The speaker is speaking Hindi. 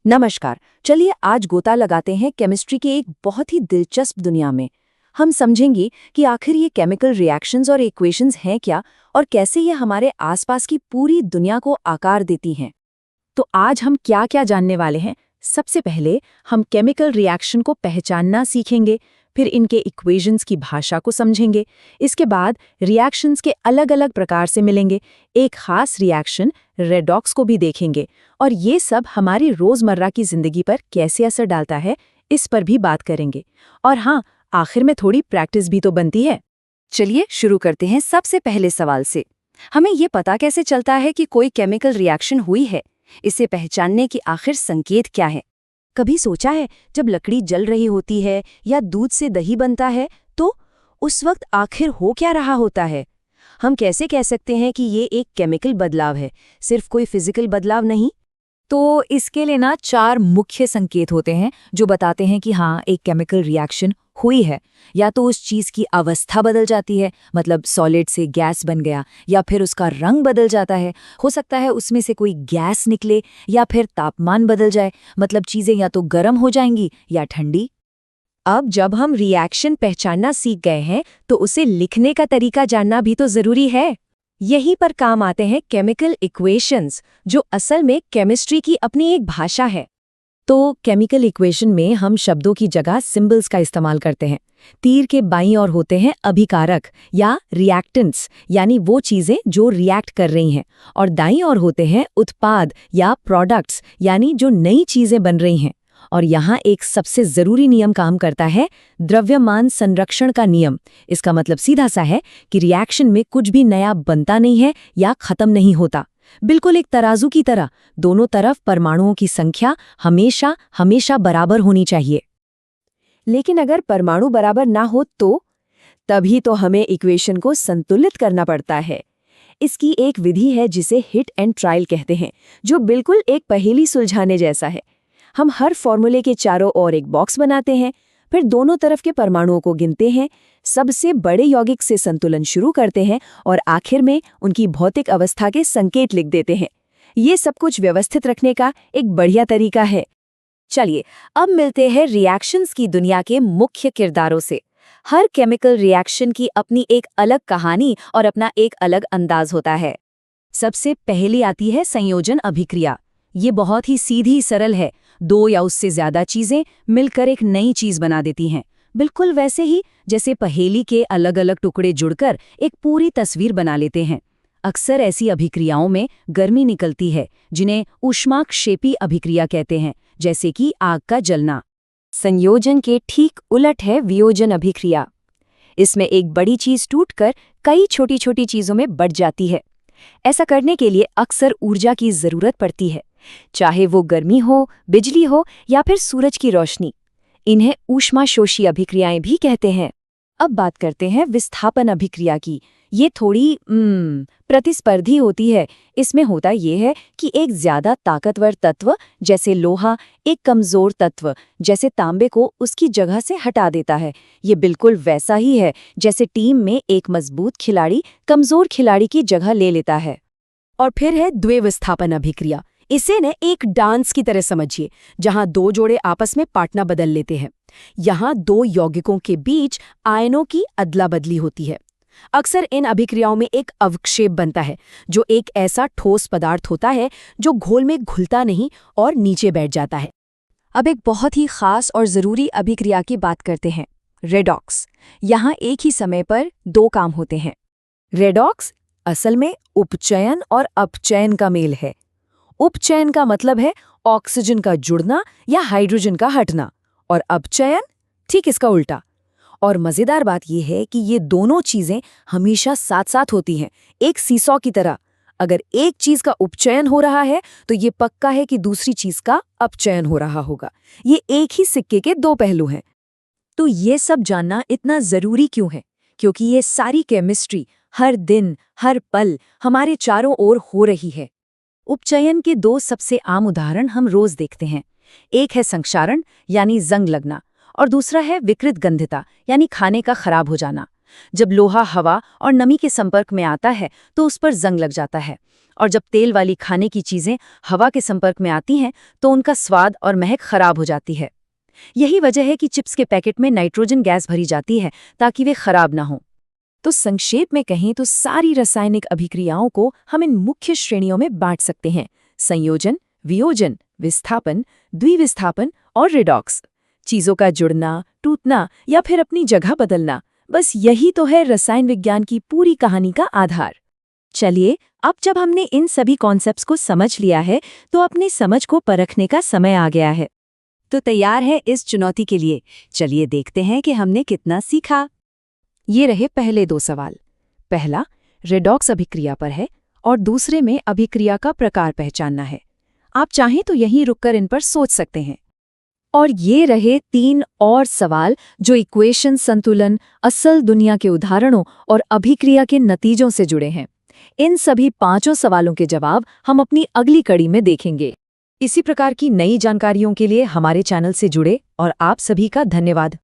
नमस्कार। चलिए आज गोता लगाते हैं केमिस्ट्री की एक बहुत ही दिलचस्प दुनिया में। हम समझेंगे कि आखिर ये केमिकल रिएक्शंस और इक्वेशंस हैं क्या और कैसे ये हमारे आसपास की पूरी दुनिया को आकार देती हैं। तो आज हम क्या क्या जानने वाले हैं। सबसे पहले हम केमिकल रिएक्शन को पहचानना सीखेंगे, फिर इनके इक्वेशंस की भाषा को समझेंगे। इसके बाद रिएक्शंस के अलग अलग प्रकार से मिलेंगे, एक खास रिएक्शन रेडॉक्स को भी देखेंगे, और ये सब हमारी रोजमर्रा की जिंदगी पर कैसे असर डालता है इस पर भी बात करेंगे। और हाँ, आखिर में थोड़ी प्रैक्टिस भी तो बनती है। चलिए शुरू करते हैं सबसे पहले सवाल से। हमें ये पता कैसे चलता है कि कोई केमिकल रिएक्शन हुई है? इसे पहचानने की आखिर संकेत क्या है? कभी सोचा है जब लकड़ी जल रही होती है या दूध से दही बनता है तो उस वक्त आखिर हो क्या रहा होता है? हम कैसे कह सकते हैं कि ये एक केमिकल बदलाव है, सिर्फ कोई फिजिकल बदलाव नहीं? तो इसके लिए ना 4 मुख्य संकेत होते हैं जो बताते हैं कि हाँ, एक केमिकल रिएक्शन हुई है। या तो उस चीज की अवस्था बदल जाती है, मतलब सॉलिड से गैस बन गया, या फिर उसका रंग बदल जाता है, हो सकता है उसमें से कोई गैस निकले, या फिर तापमान बदल जाए, मतलब चीजें या तो गर्म हो जाएंगी या ठंडी। अब जब हम रिएक्शन पहचानना सीख गए हैं तो उसे लिखने का तरीका जानना भी तो जरूरी है। यहीं पर काम आते हैं केमिकल इक्वेशंस, जो असल में केमिस्ट्री की अपनी एक भाषा है। तो केमिकल इक्वेशन में हम शब्दों की जगह सिंबल्स का इस्तेमाल करते हैं। तीर के बाईं ओर होते हैं अभिकारक या रिएक्टेंट्स, यानी वो चीजें जो रिएक्ट कर रही हैं, और दाईं ओर होते हैं उत्पाद या प्रोडक्ट्स, यानी जो नई चीजें बन रही हैं। और यहाँ एक सबसे जरूरी नियम काम करता है, द्रव्यमान संरक्षण का नियम। इसका मतलब सीधा सा है कि रिएक्शन में कुछ भी नया बनता नहीं है या खत्म नहीं होता। बिल्कुल एक तराजू की तरह दोनों तरफ परमाणुओं की संख्या हमेशा हमेशा बराबर होनी चाहिए। लेकिन अगर परमाणु बराबर ना हो तो तभी तो हमें इक्वेशन को संतुलित करना पड़ता है। इसकी एक विधि है जिसे हिट एंड ट्रायल कहते हैं, जो बिल्कुल एक पहेली सुलझाने जैसा है। हम हर फॉर्मूले के चारों ओर एक बॉक्स बनाते हैं, फिर दोनों तरफ के परमाणुओं को गिनते हैं, सबसे बड़े यौगिक से संतुलन शुरू करते हैं और आखिर में उनकी भौतिक अवस्था के संकेत लिख देते हैं। ये सब कुछ व्यवस्थित रखने का एक बढ़िया तरीका है। चलिए अब मिलते हैं रिएक्शंस की दुनिया के मुख्य किरदारों से। हर केमिकल रिएक्शन की अपनी एक अलग कहानी और अपना एक अलग अंदाज होता है। सबसे पहली आती है संयोजन अभिक्रिया। ये बहुत ही सीधी सरल है, दो या उससे ज्यादा चीजें मिलकर एक नई चीज बना देती हैं, बिल्कुल वैसे ही जैसे पहेली के अलग अलग टुकड़े जुड़कर एक पूरी तस्वीर बना लेते हैं। अक्सर ऐसी अभिक्रियाओं में गर्मी निकलती है, जिन्हें ऊष्माक्षेपी अभिक्रिया कहते हैं, जैसे कि आग का जलना। संयोजन के ठीक उलट है वियोजन अभिक्रिया। इसमें एक बड़ी चीज टूटकर कई छोटी छोटी चीजों में बढ़ जाती है। ऐसा करने के लिए अक्सर ऊर्जा की जरूरत पड़ती है, चाहे वो गर्मी हो, बिजली हो या फिर सूरज की रोशनी। इन्हें ऊष्माशोषी अभिक्रियाएं भी कहते हैं। अब बात करते हैं विस्थापन अभिक्रिया की। ये थोड़ी प्रतिस्पर्धी होती है। इसमें होता ये है कि एक ज्यादा ताकतवर तत्व जैसे लोहा एक कमजोर तत्व जैसे तांबे को उसकी जगह से हटा देता है। ये बिल्कुल वैसा ही है जैसे टीम में एक मजबूत खिलाड़ी कमजोर खिलाड़ी की जगह ले लेता है। और फिर है द्विविस्थापन अभिक्रिया। इसे न एक डांस की तरह समझिए, जहां दो जोड़े आपस में पार्टनर बदल लेते हैं। यहाँ दो यौगिकों के बीच आयनों की अदला बदली होती है। अक्सर इन अभिक्रियाओं में एक अवक्षेप बनता है, जो एक ऐसा ठोस पदार्थ होता है जो घोल में घुलता नहीं और नीचे बैठ जाता है। अब एक बहुत ही खास और जरूरी अभिक्रिया की बात करते हैं, रेडॉक्स। यहाँ एक ही समय पर दो काम होते हैं। रेडॉक्स असल में उपचयन और अपचयन का मेल है। उपचयन का मतलब है ऑक्सीजन का जुड़ना या हाइड्रोजन का हटना, और अपचयन ठीक इसका उल्टा। और मजेदार बात यह है कि ये दोनों चीजें हमेशा साथ साथ होती हैं, एक सीसॉ की तरह। अगर एक चीज का उपचयन हो रहा है तो ये पक्का है कि दूसरी चीज का अपचयन हो रहा होगा। ये एक ही सिक्के के दो पहलू हैं। तो ये सब जानना इतना जरूरी क्यों है? क्योंकि ये सारी केमिस्ट्री हर दिन हर पल हमारे चारों ओर हो रही है। उपचयन के दो सबसे आम उदाहरण हम रोज देखते हैं। एक है संक्षारण यानी जंग लगना, और दूसरा है विकृत गंधिता यानी खाने का खराब हो जाना। जब लोहा हवा और नमी के संपर्क में आता है तो उस पर जंग लग जाता है, और जब तेल वाली खाने की चीजें हवा के संपर्क में आती हैं तो उनका स्वाद और महक खराब हो जाती है। यही वजह है कि चिप्स के पैकेट में नाइट्रोजन गैस भरी जाती है ताकि वे खराब ना हों। तो संक्षेप में कहें तो सारी रासायनिक अभिक्रियाओं को हम इन मुख्य श्रेणियों में बांट सकते हैं: संयोजन, वियोजन, विस्थापन, द्विविस्थापन और रिडॉक्स। चीजों का जुड़ना, टूटना या फिर अपनी जगह बदलना, बस यही तो है रसायन विज्ञान की पूरी कहानी का आधार। चलिए, अब जब हमने इन सभी कॉन्सेप्ट्स को समझ लिया है तो अपनी समझ को परखने का समय आ गया है। तो तैयार है इस चुनौती के लिए? चलिए देखते हैं कि हमने कितना सीखा। ये रहे पहले 2 सवाल। पहला रेडॉक्स अभिक्रिया पर है और दूसरे में अभिक्रिया का प्रकार पहचानना है। आप चाहें तो यहीं रुककर इन पर सोच सकते हैं। और ये रहे 3 और सवाल जो इक्वेशन, संतुलन, असल दुनिया के उदाहरणों और अभिक्रिया के नतीजों से जुड़े हैं। इन सभी 5 सवालों के जवाब हम अपनी अगली कड़ी में देखेंगे। इसी प्रकार की नई जानकारियों के लिए हमारे चैनल से जुड़े और आप सभी का धन्यवाद।